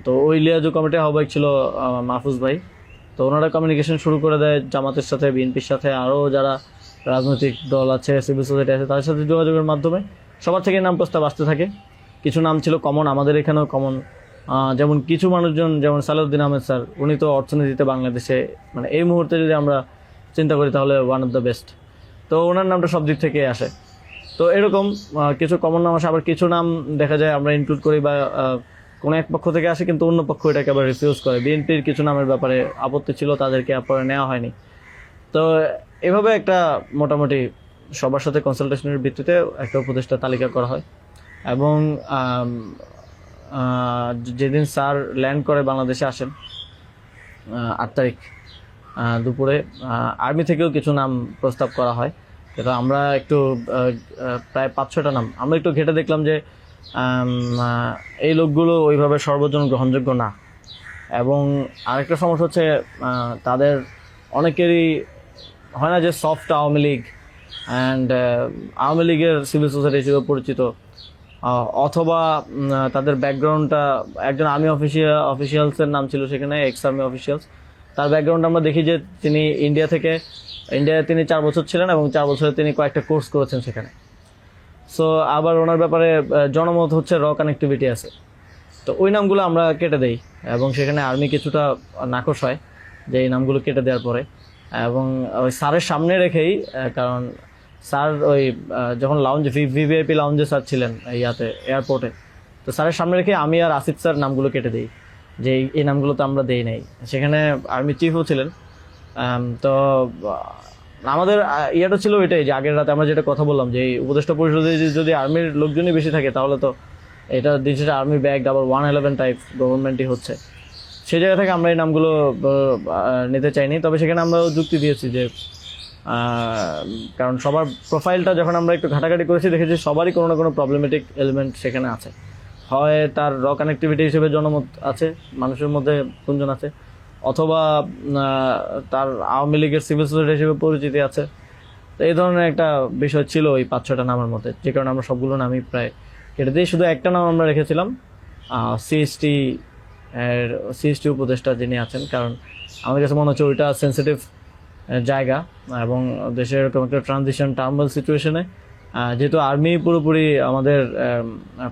তো ওই লিয়াজু কমিটির আহ্বায়ক ছিল মাহফুজ ভাই। তো ওনারা কমিউনিকেশন শুরু করে দেয় জামাতের সাথে, বিএনপির সাথে, আরও যারা রাজনৈতিক দল আছে, সিভিল সোসাইটি আছে, তাদের সাথে যোগাযোগের মাধ্যমে সবার থেকে নাম প্রস্তাব আসতে থাকে। কিছু নাম ছিল কমন, আমাদের এখানেও কমন। যেমন কিছু মানুষজন, যেমন সালাউদ্দিন আহমেদ স্যার, উনি তো অর্থনীতিতে বাংলাদেশে মানে এই মুহূর্তে যদি আমরা চিন্তা করি তাহলে ওয়ান অফ দ্য বেস্ট। তো ওনার নামটা সব দিক থেকে আসে। তো এরকম কিছু কমন নাম আসে, আবার কিছু নাম দেখা যায় আমরা ইনক্লুড করি বা কোনো এক পক্ষ থেকে আসে কিন্তু অন্য পক্ষ এটাকে আবার রিফিউজ করে। বিএনপির কিছু নামের ব্যাপারে আপত্তি ছিল, তাদেরকে পরে নেওয়া হয়নি। তো এভাবে একটা মোটামুটি সবার সাথে কনসালটেশনের ভিত্তিতে একটা উপদেষ্টা তালিকা করা হয়। এবং যেদিন স্যার ল্যান্ড করে বাংলাদেশে আসেন 8 তারিখ দুপুরে, আর্মি থেকেও কিছু নাম প্রস্তাব করা হয়। কিন্তু আমরা একটু প্রায় 5-6টা নাম আমরা একটু ঘেটে দেখলাম যে এই লোকগুলো ওইভাবে সর্বজন গ্রহণযোগ্য না। এবং আরেকটা সমস্যা হচ্ছে তাদের অনেকেরই হয় না যে সফট আওয়ামী লীগ অ্যান্ড আওয়ামী লীগের সিভিল সোসাইটি হিসেবে পরিচিত, অথবা তাদের ব্যাকগ্রাউন্ডটা একজন আর্মি অফিসিয়ালসের নাম ছিল সেখানে, এক্স আর্মি অফিসিয়ালস। তার ব্যাকগ্রাউন্ড আমরা দেখি যে তিনি ইন্ডিয়ায় তিনি 4 বছর ছিলেন এবং 4 বছরে তিনি কয়েকটা কোর্স করেছেন সেখানে। সো আবার ওনার ব্যাপারে জনমত হচ্ছে র কানেক্টিভিটি আছে। তো ওই নামগুলো আমরা কেটে দেই এবং সেখানে আর্মি কিছুটা নাকশ হয় যে এই নামগুলো কেটে দেওয়ার পরে। এবং ওই স্যারের সামনে রেখেই, কারণ স্যার ওই যখন ভিভিআইপি লাউঞ্জে স্যার ছিলেন এয়ারপোর্টে, তো স্যারের সামনে রেখে আমি আর আসিফ স্যার নামগুলো কেটে দিই যে এই নামগুলো তো আমরা দেই নাই। সেখানে আর্মি চিফও ছিলেন। তো আমাদের ইয়েটা ছিল এটাই যে আগের রাতে আমরা যেটা কথা বললাম যে এই উপদেষ্টা পরিষদে যদি আর্মির লোকজনই বেশি থাকে তাহলে তো এটা দিনশেষে আর্মি ব্যাগ আবার 111 টাইপ গভর্নমেন্টই হচ্ছে। সেই জায়গা থেকে আমরা এই নামগুলো নিতে চাইনি। তবে সেখানে আমরা যুক্তি দিয়েছি যে কারণ সবার প্রোফাইলটা যখন আমরা একটু ঘাটাঘাটি করেছি দেখেছি সবারই কোনো না কোনো প্রবলেমেটিক এলিমেন্ট সেখানে আছে। হয় তার র কানেক্টিভিটি হিসেবে জনমত আছে, মানুষের মধ্যে গুঞ্জন আছে, অথবা তার আওয়ামী লীগের সিভিল সোসাইটি হিসেবে পরিচিতি আছে। তো এই ধরনের একটা বিষয় ছিল ওই 5-6টা নামের মধ্যে, যে কারণে আমরা সবগুলো নামই প্রায় কেটে দিয়ে শুধু একটা নাম আমরা রেখেছিলাম, সিএসটি উপদেষ্টা যিনি আছেন। কারণ আমাদের কাছে মনে হচ্ছে ওইটা সেন্সিটিভ জায়গা এবং দেশের এরকম একটা ট্রানজিশন টার্মাল সিচুয়েশনে যেহেতু আর্মি পুরোপুরি আমাদের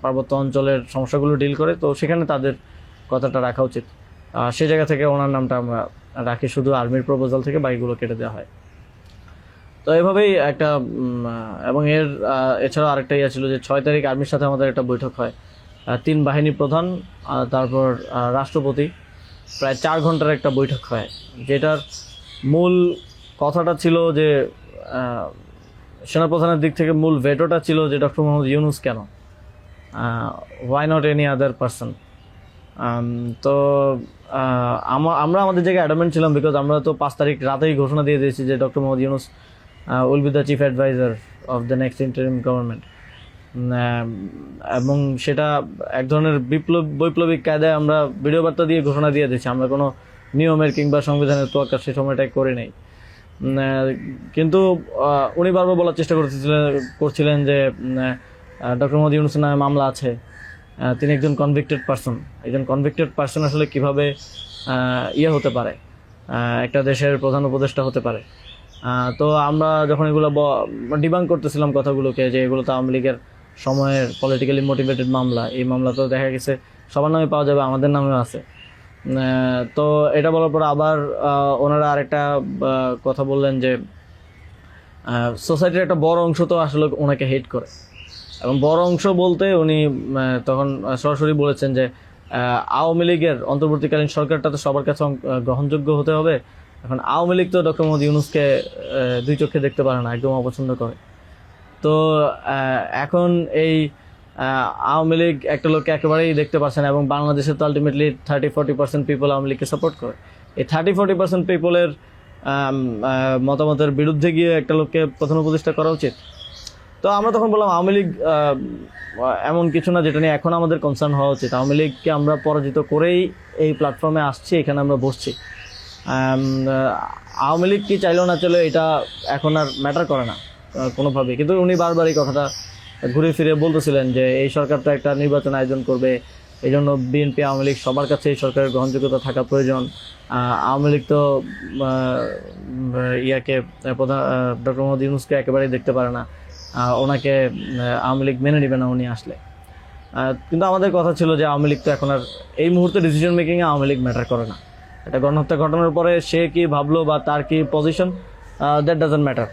পার্বত্য অঞ্চলের সমস্যাগুলো ডিল করে, তো সেখানে তাদের কথাটা রাখা উচিত। সেই জায়গা থেকে ওনার নামটা আমরা রাখি, শুধু আর্মির প্রপোজাল থেকে বাকিগুলো কেটে দেওয়া হয়। তো এভাবেই একটা এবং এছাড়াও আরেকটা ইয়ে ছিল যে 6 তারিখ আর্মির সাথে আমাদের একটা বৈঠক হয়, 3 বাহিনী প্রধান তারপর রাষ্ট্রপতি, প্রায় 4 ঘন্টার একটা বৈঠক হয়। যেটার মূল কথাটা ছিল যে সেনাপ্রধানের দিক থেকে মূল ভেটোটা ছিল যে ডক্টর মোহাম্মদ ইউনূস কেন, why not any other person. তো আমরা আমাদের জায়গায় অ্যাডামেন্ট ছিলাম, বিকজ আমরা তো 5 তারিখ রাতেই ঘোষণা দিয়ে দিয়েছি যে doctor Muhammad Yunus will be the chief adviser of the next interim government. এবং সেটা এক ধরনের বৈপ্লবিক কায়দায় আমরা ভিডিও বার্তা দিয়ে ঘোষণা দিয়ে দিয়েছি, আমরা কোনো নিয়মের কিংবা সংবিধানের তোয়াক্কা সে সময়টাই করে নেই। কিন্তু উনি বারবার বলার চেষ্টা করছিলেন যে ডক্টর মোহাম্মদ ইউনূসের নামে মামলা আছে, তিনি একজন কনভিক্টেড পারসন। একজন কনভিক্টেড পারসন আসলে কিভাবে হতে পারে, একটা দেশের প্রধান উপদেষ্টা হতে পারে। তো আমরা যখন এগুলো ডিবাঙ্ক করতেছিলাম কথাগুলোকে যে এগুলো তো আওয়ামী লীগের সময়ের পলিটিক্যালি মোটিভেটেড মামলা, এই মামলা তো দেখা গেছে সবার নামে পাওয়া যাবে, আমাদের নামেও আছে। তো এটা বলার পর আবার ওনারা আরেকটা কথা বললেন যে সোসাইটির একটা বড় অংশ তো আসলে ওনাকে হেট করে, এবং বড় অংশ বলতে উনি তখন সরাসরি বলেছেন যে আওয়ামী লীগের অন্তর্বর্তীকালীন সরকারটা তো সবার কাছে গ্রহণযোগ্য হতে হবে। এখন আওয়ামী লীগ তো ডক্টর মোহাম্মদ ইউনূসকে 2 চোখে দেখতে পারে না, একদম অপছন্দ করে। তো এখন এই আওয়ামী লীগ একটা লোককে একেবারেই দেখতে পাচ্ছে না, এবং বাংলাদেশে তো আলটিমেটলি 30-40% পিপল আওয়ামী লীগকে সাপোর্ট করে। এই 30-40% পিপলের মতামতের বিরুদ্ধে গিয়ে একটা লোককে প্রধান উপদেষ্টা করা উচিত। তো আমরা তখন বললাম আওয়ামী লীগ এমন কিছু না যেটা নিয়ে এখন আমাদের কনসার্ন হওয়া উচিত। আওয়ামী লীগকে আমরা পরাজিত করেই এই প্ল্যাটফর্মে আসছি, এখানে আমরা বসছি। আওয়ামী লীগ কি চাইলেও না চলে এটা এখন আর ম্যাটার করে না কোনোভাবেই। কিন্তু উনি বারবার এই কথাটা ঘুরে ফিরে বলতেছিলেন যে এই সরকার তো একটা নির্বাচন আয়োজন করবে, এই জন্য বিএনপি আওয়ামী লীগ সবার কাছে এই সরকারের গ্রহণযোগ্যতা থাকা প্রয়োজন। আওয়ামী লীগ তো ইয়াকে প্রধান ডক্টর মোহাম্মদ ইউনূসকে একেবারেই দেখতে পারে না, ওনাকে আওয়ামী লীগ মেনে নেবে না উনি আসলে। কিন্তু আমাদের কথা ছিল যে আওয়ামী লীগ তো এখন আর এই মুহূর্তে ডিসিশন মেকিংয়ে আওয়ামী লীগ ম্যাটার করে না। এটা গণহত্যা ঘটনার পরে সে কি ভাবলো বা তার কি পজিশন, দ্যাট ডাজন্ট ম্যাটার।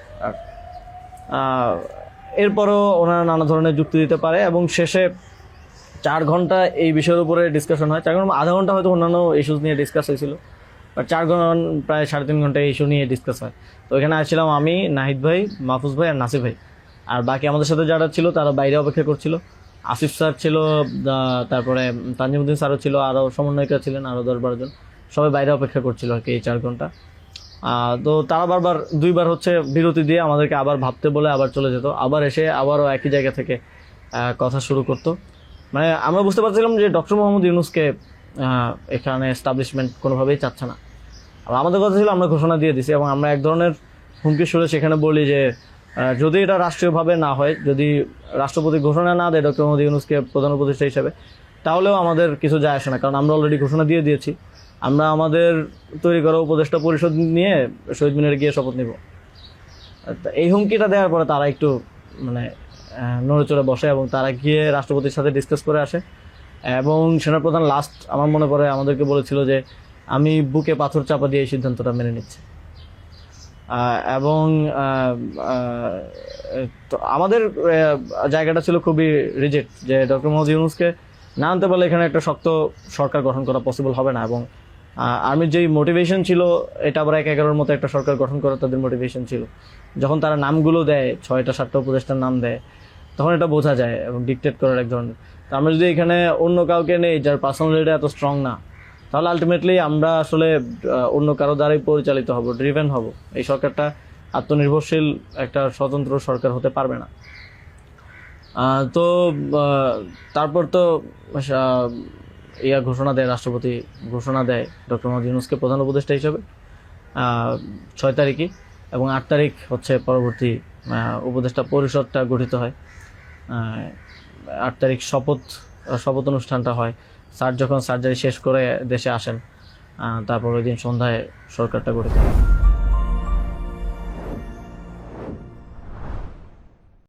এরপরও ওনারা নানা ধরনের যুক্তি দিতে পারে এবং শেষে 4 ঘন্টা এই বিষয়ের উপরে ডিসকাশন হয়। 4 ঘন্টা, আধা ঘন্টা হয়তো অন্যান্য ইস্যুস নিয়ে ডিসকাস হয়েছিল, বাট 4 ঘন্টা প্রায় 3.5 ঘন্টা ইস্যু নিয়ে ডিসকাস হয়। তো এখানে আসছিলাম আমি, নাহিদ ভাই, মাহফুজ ভাই আর নাসির ভাই, আর বাকি আমাদের সাথে যারা ছিল তারা বাইরে অপেক্ষা করছিল। আসিফ স্যার ছিল, তারপরে তানজিমুদ্দিন স্যারও ছিল, আরও সমন্বয়িকা ছিলেন আরও 10-12 জন, সবাই বাইরে অপেক্ষা করছিল আর কি এই 4 ঘন্টা। তো তারা বারবার 2বার হচ্ছে বিরতি দিয়ে আমাদেরকে আবার ভাবতে বলে আবার চলে যেত, আবার এসে আবারও একই জায়গা থেকে কথা শুরু করতো। মানে আমরা বুঝতে পারছিলাম যে ডক্টর মোহাম্মদ ইউনূসকে এখানে এস্টাবলিশমেন্ট কোনোভাবেই চাচ্ছে না। আর আমাদের কথা ছিল আমরা ঘোষণা দিয়ে দিছি এবং আমরা এক ধরনের হুমকি সুরে সেখানে বলি যে যদি এটা রাষ্ট্রীয়ভাবে না হয়, যদি রাষ্ট্রপতি ঘোষণা না দেয় ডক্টর মোহাম্মদ ইউনূসকে প্রধান উপদেষ্টা হিসেবে, তাহলেও আমাদের কিছু যায় আসে না, কারণ আমরা অলরেডি ঘোষণা দিয়ে দিয়েছি। আমরা আমাদের তৈরি করা উপদেষ্টা পরিষদ নিয়ে শহীদ মিনারে গিয়ে শপথ নিব। এই হুমকিটা দেওয়ার পরে তারা একটু মানে নড়ে চড়ে বসে এবং তারা গিয়ে রাষ্ট্রপতির সাথে ডিসকাস করে আসে। এবং সেনাপ্রধান লাস্ট আমার মনে পড়ে আমাদেরকে বলেছিল যে আমি বুকে পাথর চাপা দিয়ে এই সিদ্ধান্তটা মেনে নিচ্ছি। এবং তো আমাদের জায়গাটা ছিল খুবই রিজেক্ট যে ডক্টর মোহাম্মদ ইউনূসকে না আনতে পারলে এখানে একটা শক্ত সরকার গঠন করা পসিবল হবে না। এবং আর্মির যেই মোটিভেশন ছিল, এটা আবার 1-11-র মতো একটা সরকার গঠন করা তাদের মোটিভেশন ছিল। যখন তারা নামগুলো দেয়, 6টা-7টা উপদেষ্টার নাম দেয়, তখন এটা বোঝা যায় এবং ডিকটেট করার এক ধরনের। তো আমরা যদি এখানে অন্য কাউকে নেই যার পার্সোনালিটি এত স্ট্রং না, তাহলে আলটিমেটলি আমরা আসলে অন্য কারো দ্বারাই পরিচালিত হব, ড্রিভেন হব। এই সরকারটা আত্মনির্ভরশীল একটা স্বতন্ত্র সরকার হতে পারবে না। তো তারপর তো ঘোষণা দেয়, রাষ্ট্রপতি ঘোষণা দেয় ডক্টর মোহাম্মদ ইউনূসকে প্রধান উপদেষ্টা হিসেবে 6 তারিখে, এবং 8 তারিখ হচ্ছে পরবর্তী উপদেষ্টা পরিষদটা গঠিত হয়। 8 তারিখ শপথ অনুষ্ঠানটা হয়। স্যার যখন সার্জারি শেষ করে দেশে আসেন, তারপর ওই দিন সন্ধ্যায় সরকারটা গঠিত হয়।